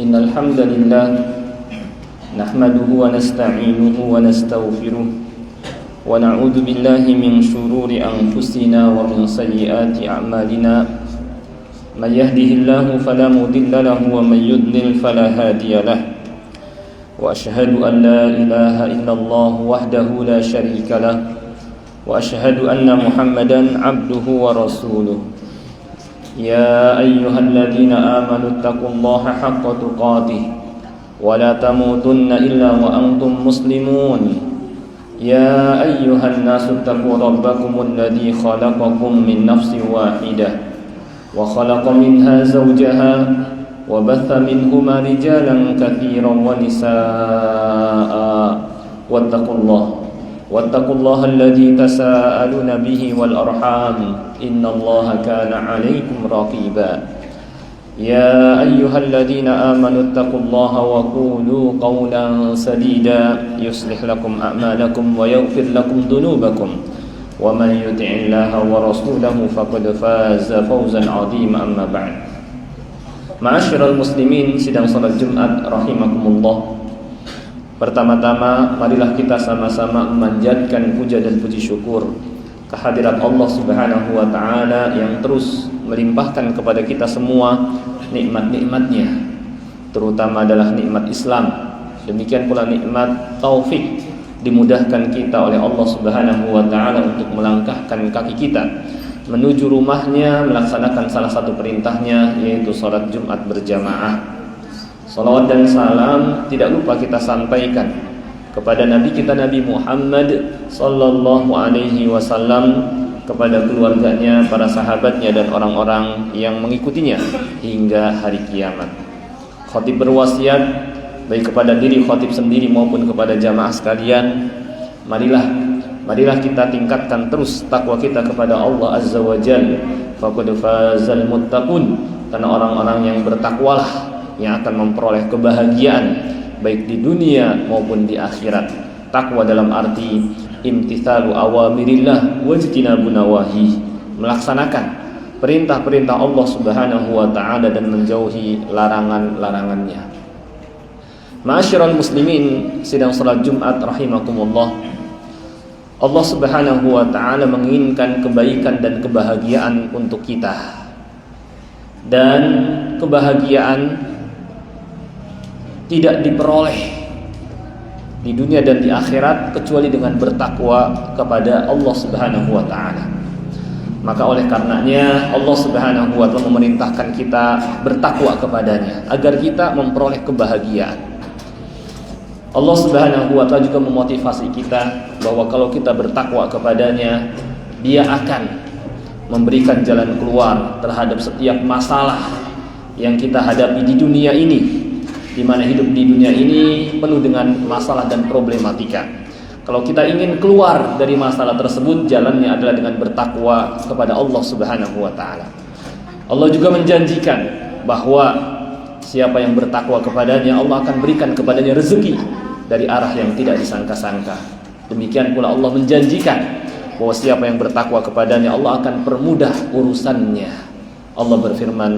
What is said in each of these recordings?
Innal hamdalillah nahmaduhu wa nasta'inuhu wa nastaghfiruh wa na'udzu billahi min shururi anfusina wa min sayyiati a'malina may yahdihillahu fala mudilla lahu wa may yudlil fala hadiya lahu wa asyhadu an la ilaha illallah wahdahu la syarika lahu wa asyhadu anna Muhammadan 'abduhu wa rasuluh. يا أيها الذين آمنوا اتقوا الله حق تقاته ولا تموتن إلا وأنتم مسلمون يا أيها الناس اتقوا ربكم الذي خلقكم من نفس واحدة وخلق منها زوجها وبث منهما رجالا كثيرا ونساء واتقوا الله الذي تساءلون به والأرحام إن الله كان عليكم رقيبا يا أيها الذين آمنوا اتقوا الله وقولوا قولا سديدا يصلح لكم أعمالكم ويغفر لكم ذنوبكم ومن يطع الله ورسوله فقد فاز فوزا عظيما أما بعد. Ma'asyiral muslimin sidang salat Jumat rahimakumullah. Pertama-tama marilah kita sama-sama memanjatkan puja dan puji syukur kehadirat Allah Subhanahu wa taala yang terus melimpahkan kepada kita semua nikmat-nikmatnya, terutama adalah nikmat Islam. Demikian pula nikmat taufik, dimudahkan kita oleh Allah Subhanahu wa taala untuk melangkahkan kaki kita menuju rumahnya, melaksanakan salah satu perintahnya, yaitu salat Jumat berjamaah. Salawat dan salam tidak lupa kita sampaikan kepada Nabi kita Nabi Muhammad sallallahu alaihi wasallam, kepada keluarganya, para sahabatnya dan orang-orang yang mengikutinya hingga hari kiamat. Khatib berwasiat baik kepada diri khatib sendiri maupun kepada jamaah sekalian, marilah kita tingkatkan terus takwa kita kepada Allah Azza wa Jalla. Faqad fazal muttaqun, karena orang-orang yang bertakwalah yang akan memperoleh kebahagiaan baik di dunia maupun di akhirat. Takwa dalam arti imtithalu awamirillah wajtinabun nawahi, melaksanakan perintah-perintah Allah Subhanahu wa taala dan menjauhi larangan-larangannya. Ma'asyiral muslimin sidang salat Jumat rahimakumullah. Allah Subhanahu wa taala menginginkan kebaikan dan kebahagiaan untuk kita. Dan kebahagiaan tidak diperoleh di dunia dan di akhirat kecuali dengan bertakwa kepada Allah Subhanahu wa taala. Maka oleh karenanya Allah Subhanahu wa taala memerintahkan kita bertakwa kepadanya agar kita memperoleh kebahagiaan. Allah Subhanahu wa taala juga memotivasi kita bahwa kalau kita bertakwa kepadanya, Dia akan memberikan jalan keluar terhadap setiap masalah yang kita hadapi di dunia ini, di mana hidup di dunia ini penuh dengan masalah dan problematika. Kalau kita ingin keluar dari masalah tersebut, jalannya adalah dengan bertakwa kepada Allah Subhanahu wa taala. Allah juga menjanjikan bahwa siapa yang bertakwa kepadanya, Allah akan berikan kepadanya rezeki dari arah yang tidak disangka-sangka. Demikian pula Allah menjanjikan bahwa siapa yang bertakwa kepadanya, Allah akan permudah urusannya. Allah berfirman,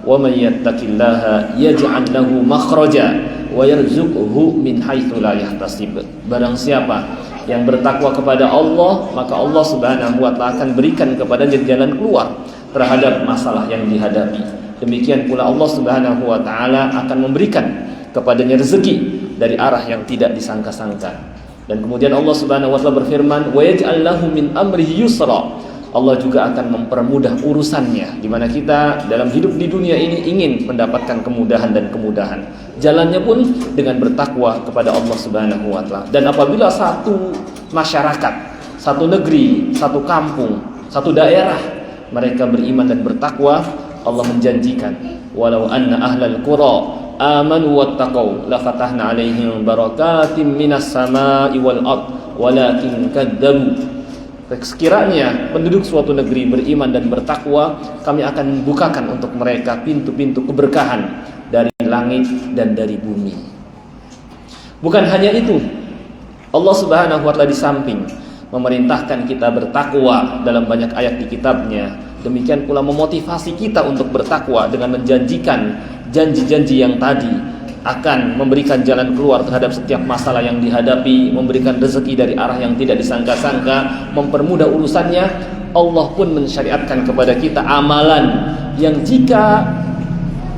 wa may yattaqillaha yaj'al lahu makhraja wa yarzuqhu min haitsu la yahtasib. Barang siapa yang bertakwa kepada Allah, maka Allah Subhanahu wa taala akan berikan kepadanya jalan keluar terhadap masalah yang dihadapi. Demikian pula Allah Subhanahu wa taala akan memberikan kepadanya rezeki dari arah yang tidak disangka-sangka. Dan kemudian Allah Subhanahu wa taala berfirman, wa yaj'al lahu min amrihi yusra. Allah juga akan mempermudah urusannya, di mana kita dalam hidup di dunia ini ingin mendapatkan kemudahan dan kemudahan. Jalannya pun dengan bertakwa kepada Allah Subhanahu wa taala. Dan apabila satu masyarakat, satu negeri, satu kampung, satu daerah mereka beriman dan bertakwa, Allah menjanjikan, walau anna ahlal qura amanu wattaqau la fatahna 'alaihim barakatim minas sama'i wal ard walakin kadzabu. Sekiranya penduduk suatu negeri beriman dan bertakwa, kami akan bukakan untuk mereka pintu-pintu keberkahan dari langit dan dari bumi. Bukan hanya itu, Allah Subhanahu wa taala di samping memerintahkan kita bertakwa dalam banyak ayat di kitabnya, demikian pula memotivasi kita untuk bertakwa dengan menjanjikan janji-janji yang tadi akan memberikan jalan keluar terhadap setiap masalah yang dihadapi, memberikan rezeki dari arah yang tidak disangka-sangka, mempermudah urusannya. Allah pun mensyariatkan kepada kita amalan yang jika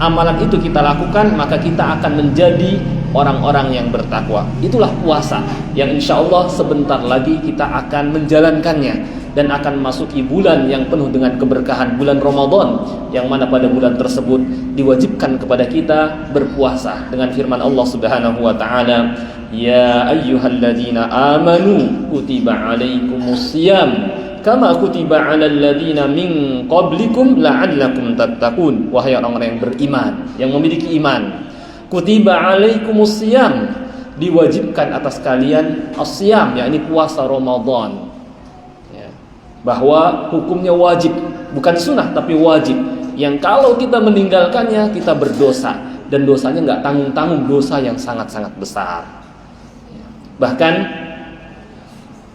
amalan itu kita lakukan, maka kita akan menjadi orang-orang yang bertakwa. Itulah puasa yang insya Allah sebentar lagi kita akan menjalankannya dan akan masuki bulan yang penuh dengan keberkahan, bulan Ramadan, yang mana pada bulan tersebut diwajibkan kepada kita berpuasa dengan firman Allah Subhanahu wa taala, ya ayyuhalladzina amanu kutiba alaikumusiyam kama kutiba 'alal ladzina min qablikum la'allakum tattaqun. Wahai orang-orang yang beriman, yang memiliki iman, kutiba alaikumusiyam, diwajibkan atas kalian as-siyam, yakni puasa Ramadan. Bahwa hukumnya wajib, bukan sunnah tapi wajib, yang kalau kita meninggalkannya kita berdosa, dan dosanya nggak tanggung-tanggung, dosa yang sangat-sangat besar. Bahkan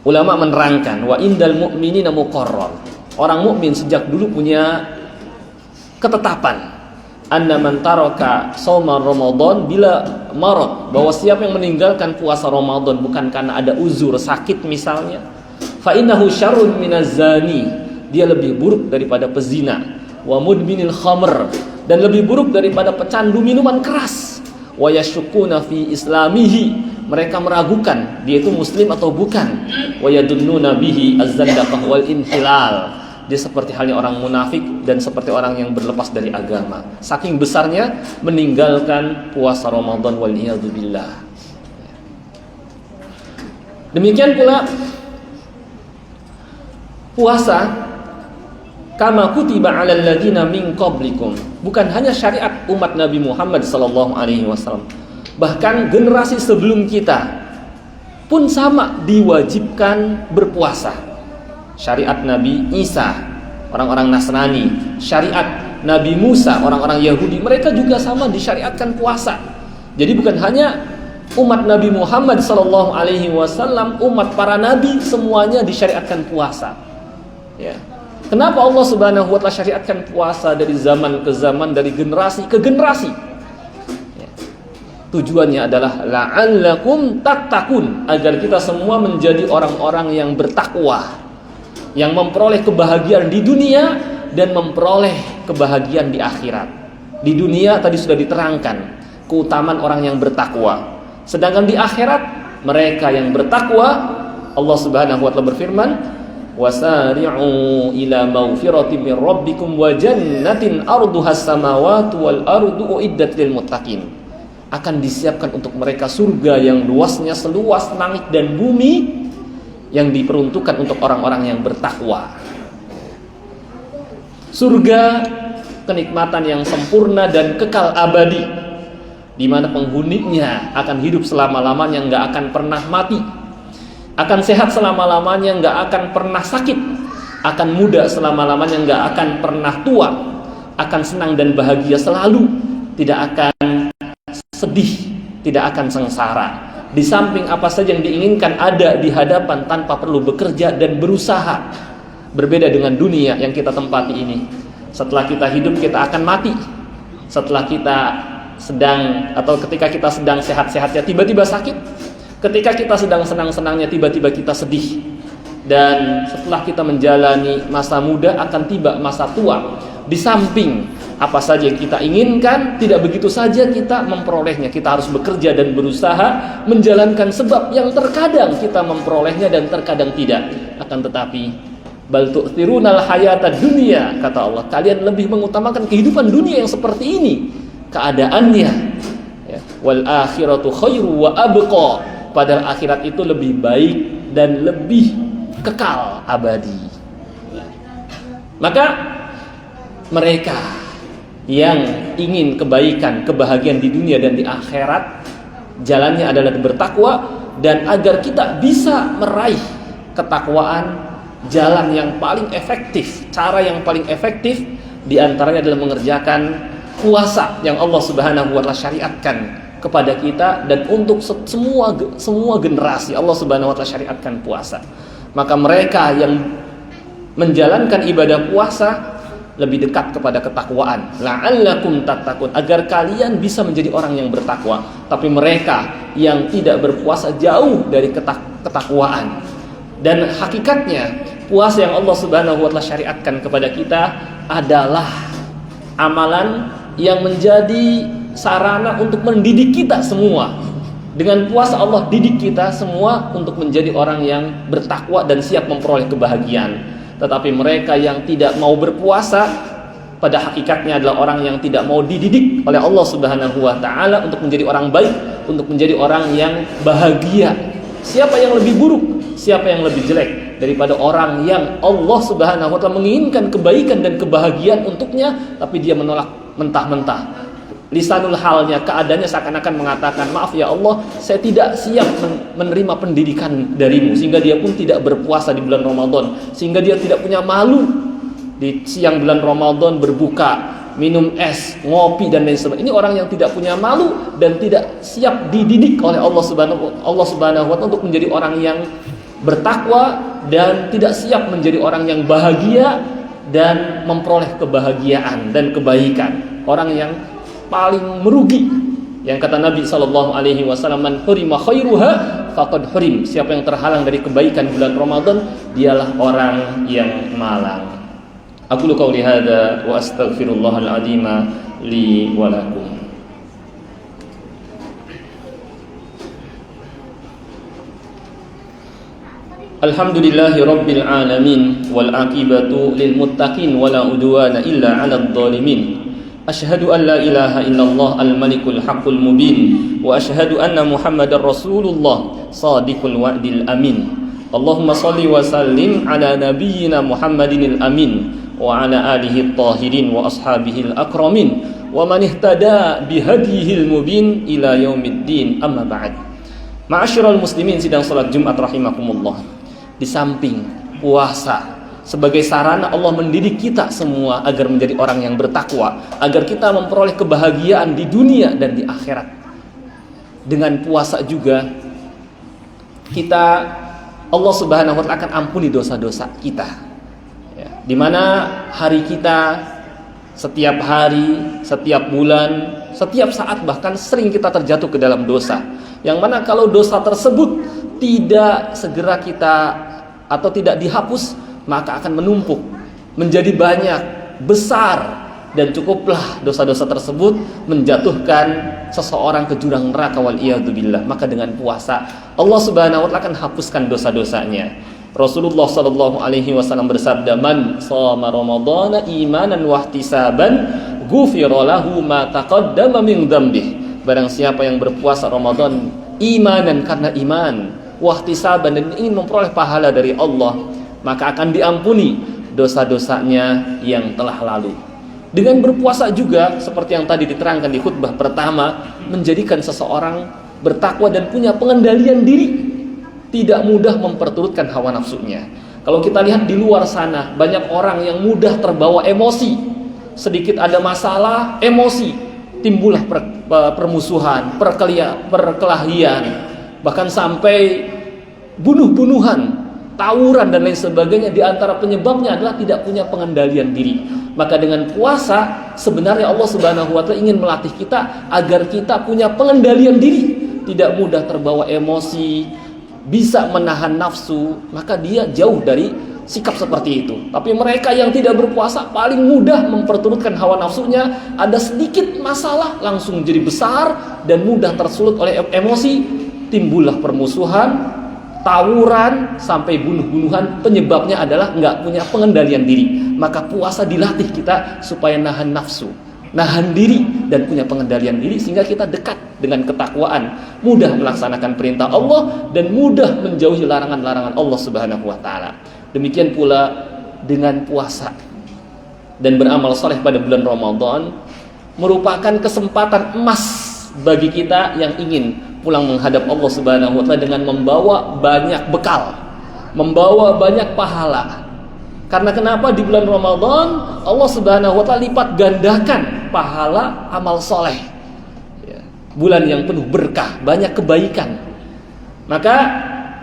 ulama menerangkan, wa indal mu'minina muqarrar, orang mukmin sejak dulu punya ketetapan, anna man taraka shauma Ramadan bila marad, bahwa siapa yang meninggalkan puasa Ramadan bukan karena ada uzur sakit misalnya, fa innahu syarrun minaz zani, dia lebih buruk daripada pezina, wa mudminil khamr, dan lebih buruk daripada pecandu minuman keras, wa yashukuna fi islamihi, mereka meragukan dia itu muslim atau bukan, wa yadunnuna bihi az-zandaqah wal inhilal, dia seperti halnya orang munafik dan seperti orang yang berlepas dari agama, saking besarnya meninggalkan puasa Ramadan, wal iyadu billah. Demikian pula puasa kama kutiba 'alal ladzina min qablikum, bukan hanya syariat umat Nabi Muhammad sallallahu alaihi wasallam, bahkan generasi sebelum kita pun sama diwajibkan berpuasa. Syariat Nabi Isa, orang-orang Nasrani, syariat Nabi Musa, orang-orang Yahudi, mereka juga sama disyariatkan puasa. Jadi bukan hanya umat Nabi Muhammad sallallahu alaihi wasallam, umat para nabi semuanya disyariatkan puasa. Ya. Kenapa Allah Subhanahu wa taala syariatkan puasa dari zaman ke zaman, dari generasi ke generasi? Ya. Tujuannya adalah la'allakum tattaqun, agar kita semua menjadi orang-orang yang bertakwa, yang memperoleh kebahagiaan di dunia dan memperoleh kebahagiaan di akhirat. Di dunia tadi sudah diterangkan keutamaan orang yang bertakwa. Sedangkan di akhirat mereka yang bertakwa, Allah Subhanahu wa taala berfirman, wasari'u ila maghfiratin min rabbikum wa jannatin arduhas samawati wal ardu uiddat lil muttaqin, akan disiapkan untuk mereka surga yang luasnya seluas langit dan bumi, yang diperuntukkan untuk orang-orang yang bertakwa. Surga kenikmatan yang sempurna dan kekal abadi, di mana penghuninya akan hidup selama-lamanya, nggak akan pernah mati, akan sehat selama-lamanya, nggak akan pernah sakit, akan muda selama-lamanya, nggak akan pernah tua, akan senang dan bahagia selalu, tidak akan sedih, tidak akan sengsara. Di samping apa saja yang diinginkan ada di hadapan tanpa perlu bekerja dan berusaha. Berbeda dengan dunia yang kita tempati ini. Setelah kita hidup kita akan mati. Setelah kita sedang atau ketika kita sedang sehat-sehatnya tiba-tiba sakit. Ketika kita sedang senang-senangnya tiba-tiba kita sedih. Dan setelah kita menjalani masa muda akan tiba masa tua. Di samping apa saja yang kita inginkan, tidak begitu saja kita memperolehnya. Kita harus bekerja dan berusaha menjalankan sebab yang terkadang kita memperolehnya dan terkadang tidak. Akan tetapi bal tu'thirunal hayatad dunya, kata Allah, kalian lebih mengutamakan kehidupan dunia yang seperti ini keadaannya, ya. Wal akhiratu khairu wa abqa, padahal akhirat itu lebih baik dan lebih kekal abadi. Maka mereka yang ingin kebaikan, kebahagiaan di dunia dan di akhirat, jalannya adalah bertakwa. Dan agar kita bisa meraih ketakwaan, jalan yang paling efektif, cara yang paling efektif diantaranya adalah mengerjakan puasa yang Allah Subhanahu wa Ta'ala syariatkan kepada kita, dan untuk semua generasi Allah Subhanahu wa Ta'ala syariatkan puasa. Maka mereka yang menjalankan ibadah puasa lebih dekat kepada ketakwaan. La'allakum tattaqun, agar kalian bisa menjadi orang yang bertakwa. Tapi mereka yang tidak berpuasa jauh dari ketakwaan. Dan hakikatnya puasa yang Allah Subhanahu wa Ta'ala syariatkan kepada kita adalah amalan yang menjadi sarana untuk mendidik kita semua. Dengan puasa Allah didik kita semua untuk menjadi orang yang bertakwa dan siap memperoleh kebahagiaan. Tetapi mereka yang tidak mau berpuasa pada hakikatnya adalah orang yang tidak mau dididik oleh Allah Subhanahu wa Ta'ala untuk menjadi orang baik, untuk menjadi orang yang bahagia. Siapa yang lebih buruk, siapa yang lebih jelek daripada orang yang Allah Subhanahu wa Ta'ala menginginkan kebaikan dan kebahagiaan untuknya, tapi dia menolak mentah-mentah. Lisanul halnya, keadaannya seakan-akan mengatakan, maaf ya Allah, saya tidak siap menerima pendidikan darimu. Sehingga dia pun tidak berpuasa di bulan Ramadan. Sehingga dia tidak punya malu di siang bulan Ramadan berbuka, minum es, ngopi dan lain sebagainya. Ini orang yang tidak punya malu dan tidak siap dididik oleh Allah Subhanahu wa Ta'ala untuk menjadi orang yang bertakwa dan tidak siap menjadi orang yang bahagia dan memperoleh kebahagiaan dan kebaikan. Orang yang paling merugi, yang kata Nabi SAW, man hurima khairuha faqad hurim. Siapa yang terhalang dari kebaikan bulan Ramadan, dialah orang yang malang. Aqulu qouli hadza wa astaghfirullahal azim li wa lakum. Alhamdulillahi rabbil alamin wal aqibatu lil muttaqin wala udwana illa 'alal zalimin. Asyhadu an la ilaha illallah al-malikul haqqul mubin wa asyhadu anna Muhammadar Rasulullah shadiqul wa'dil amin. Allahumma shalli wa sallim ala nabiyyina Muhammadinil amin wa ala alihi at-tahirin wa ashabihi al-akramin wa man ihtada bihadihil mubin ila yaumiddin, amma ba'd. Ma'asyiral muslimin sidang salat Jumat rahimakumullah. Di samping puasa sebagai sarana Allah mendidik kita semua agar menjadi orang yang bertakwa, agar kita memperoleh kebahagiaan di dunia dan di akhirat. Dengan puasa juga kita, Allah Subhanahu wa Ta'ala akan ampuni dosa-dosa kita. Ya, dimana hari kita, setiap hari, setiap bulan, setiap saat bahkan sering kita terjatuh ke dalam dosa. Yang mana kalau dosa tersebut tidak segera kita atau tidak dihapus, maka akan menumpuk menjadi banyak, besar, dan cukuplah dosa-dosa tersebut menjatuhkan seseorang ke jurang neraka wal iyadu billah. Maka dengan puasa Allah Subhanahu wa Ta'ala akan hapuskan dosa-dosanya. Rasulullah sallallahu alaihi wasallam bersabda, man shoma ramadhana imanan wa ihtisaban ghufira lahu ma taqaddama min dzambih. Barang siapa yang berpuasa Ramadan imanan, karena iman, wa ihtisaban, dan ingin memperoleh pahala dari Allah, maka akan diampuni dosa-dosanya yang telah lalu. Dengan berpuasa juga, seperti yang tadi diterangkan di khutbah pertama, menjadikan seseorang bertakwa dan punya pengendalian diri, tidak mudah memperturutkan hawa nafsunya. Kalau kita lihat di luar sana, banyak orang yang mudah terbawa emosi. Sedikit ada masalah, emosi, timbullah permusuhan, perkelahian, bahkan sampai bunuh-bunuhan, tawuran dan lain sebagainya. Di antara penyebabnya adalah tidak punya pengendalian diri. Maka dengan puasa sebenarnya Allah Subhanahu wa Ta'ala ingin melatih kita agar kita punya pengendalian diri, tidak mudah terbawa emosi, bisa menahan nafsu. Maka dia jauh dari sikap seperti itu. Tapi mereka yang tidak berpuasa paling mudah memperturutkan hawa nafsunya. Ada sedikit masalah langsung jadi besar dan mudah tersulut oleh emosi, timbullah permusuhan, tawuran, sampai bunuh-bunuhan. Penyebabnya adalah nggak punya pengendalian diri. Maka puasa dilatih kita supaya nahan nafsu, nahan diri, dan punya pengendalian diri, sehingga kita dekat dengan ketakwaan, mudah melaksanakan perintah Allah dan mudah menjauhi larangan-larangan Allah Subhanahu wa Ta'ala. Demikian pula dengan puasa dan beramal saleh pada bulan Ramadan, merupakan kesempatan emas bagi kita yang ingin pulang menghadap Allah Subhanahu wa taala dengan membawa banyak bekal, membawa banyak pahala. Karena kenapa di bulan Ramadan Allah Subhanahu wa taala lipat gandakan pahala amal soleh. Ya, bulan yang penuh berkah, banyak kebaikan. Maka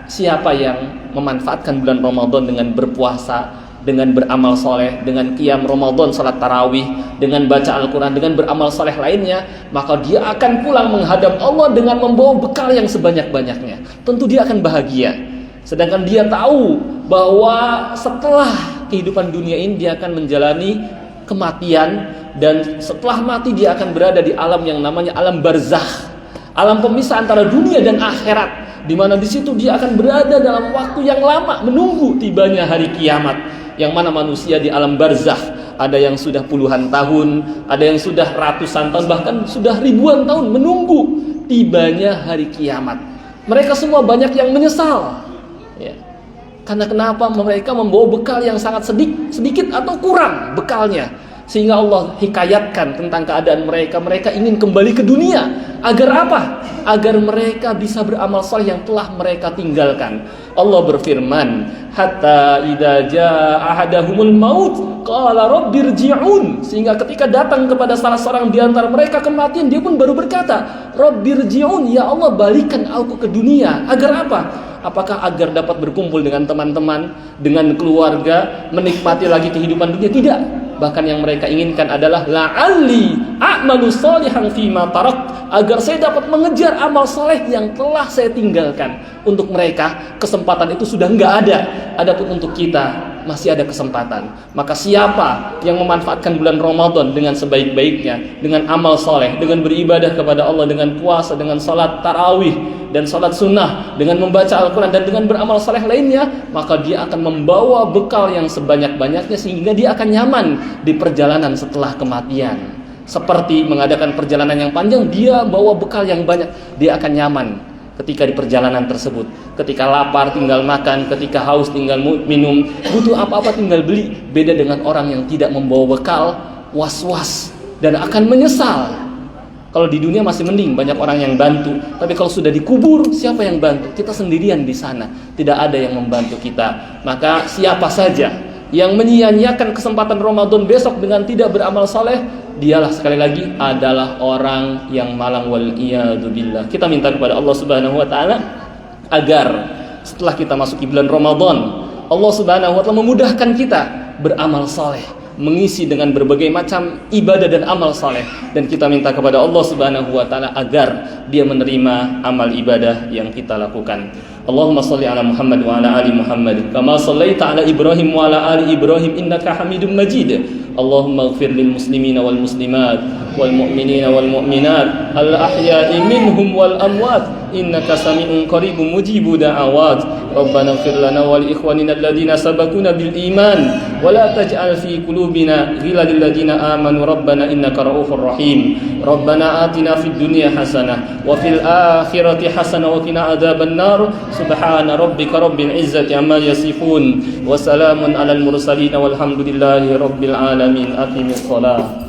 siapa yang memanfaatkan bulan Ramadan dengan berpuasa, dengan beramal soleh, dengan qiyam Ramadan, salat tarawih, dengan baca Al-Quran, dengan beramal soleh lainnya, maka dia akan pulang menghadap Allah dengan membawa bekal yang sebanyak-banyaknya. Tentu dia akan bahagia. Sedangkan dia tahu bahwa setelah kehidupan dunia ini dia akan menjalani kematian, dan setelah mati dia akan berada di alam yang namanya alam barzakh, alam pemisah antara dunia dan akhirat, di mana di situ dia akan berada dalam waktu yang lama menunggu tibanya hari kiamat, yang mana manusia di alam barzakh ada yang sudah puluhan tahun, ada yang sudah ratusan tahun, bahkan sudah ribuan tahun menunggu tibanya hari kiamat. Mereka semua banyak yang menyesal. Ya. Karena kenapa? Mereka membawa bekal yang sangat sedikit atau kurang bekalnya, sehingga Allah hikayatkan tentang keadaan mereka. Mereka ingin kembali ke dunia. Agar apa? Agar mereka bisa beramal saleh yang telah mereka tinggalkan. Allah berfirman, hatta idza jaa ahadahumul maut qala rabbirji'un, sehingga ketika datang kepada salah seorang di antara mereka kematian, dia pun baru berkata, rabbirji'un, ya Allah balikan aku ke dunia. Agar apa? Apakah agar dapat berkumpul dengan teman-teman, dengan keluarga, menikmati lagi kehidupan dunia? Tidak. Bahkan yang mereka inginkan adalah la'alli a'malu shalihan fima tarak, agar saya dapat mengejar amal saleh yang telah saya tinggalkan. Untuk mereka kesempatan itu sudah enggak ada. Adapun untuk kita masih ada kesempatan. Maka siapa yang memanfaatkan bulan Ramadan dengan sebaik-baiknya, dengan amal saleh, dengan beribadah kepada Allah, dengan puasa, dengan salat tarawih dan salat sunnah, dengan membaca Al-Quran dan dengan beramal saleh lainnya, maka dia akan membawa bekal yang sebanyak-banyaknya, sehingga dia akan nyaman di perjalanan setelah kematian. Seperti mengadakan perjalanan yang panjang, dia bawa bekal yang banyak, dia akan nyaman ketika di perjalanan tersebut. Ketika lapar tinggal makan, ketika haus tinggal minum, butuh apa-apa tinggal beli. Beda dengan orang yang tidak membawa bekal, was-was dan akan menyesal. Kalau di dunia masih mending, banyak orang yang bantu. Tapi kalau sudah dikubur, siapa yang bantu? Kita sendirian di sana, tidak ada yang membantu kita. Maka siapa saja yang menyia-nyiakan kesempatan Ramadan besok dengan tidak beramal saleh, dialah sekali lagi adalah orang yang malang, wal iyadu billah. Kita minta kepada Allah Subhanahu wa taala agar setelah kita masuki bulan Ramadan, Allah Subhanahu wa taala memudahkan kita beramal saleh, mengisi dengan berbagai macam ibadah dan amal saleh, dan kita minta kepada Allah Subhanahu wa taala agar Dia menerima amal ibadah yang kita lakukan. Allahumma salli ala Muhammad wa ala ali Muhammad kama sallaita ala Ibrahim wa ala ali Ibrahim innaka Hamidum Majid. Allahumma ighfir lil muslimina wal muslimat wal mu'minina wal mu'minat al ahya'i minhum wal amwat innaka sami'un qaribun mujibu da'awat. Rabbana ighfir lana wa li ikhwanina alladhina sabaquna bil iman wa la taj'al fi qulubina ghillan lil ladzina amanu rabbana innaka ra'ufur rahim. Rabbana atina fid dunya hasanah wa fil akhirati hasanah wa qina adzaban nar. Subhana rabbika rabbil izzati amma yasifun wa salamun alal mursalin walhamdulillahi rabbil alamin. Aqimis shalah.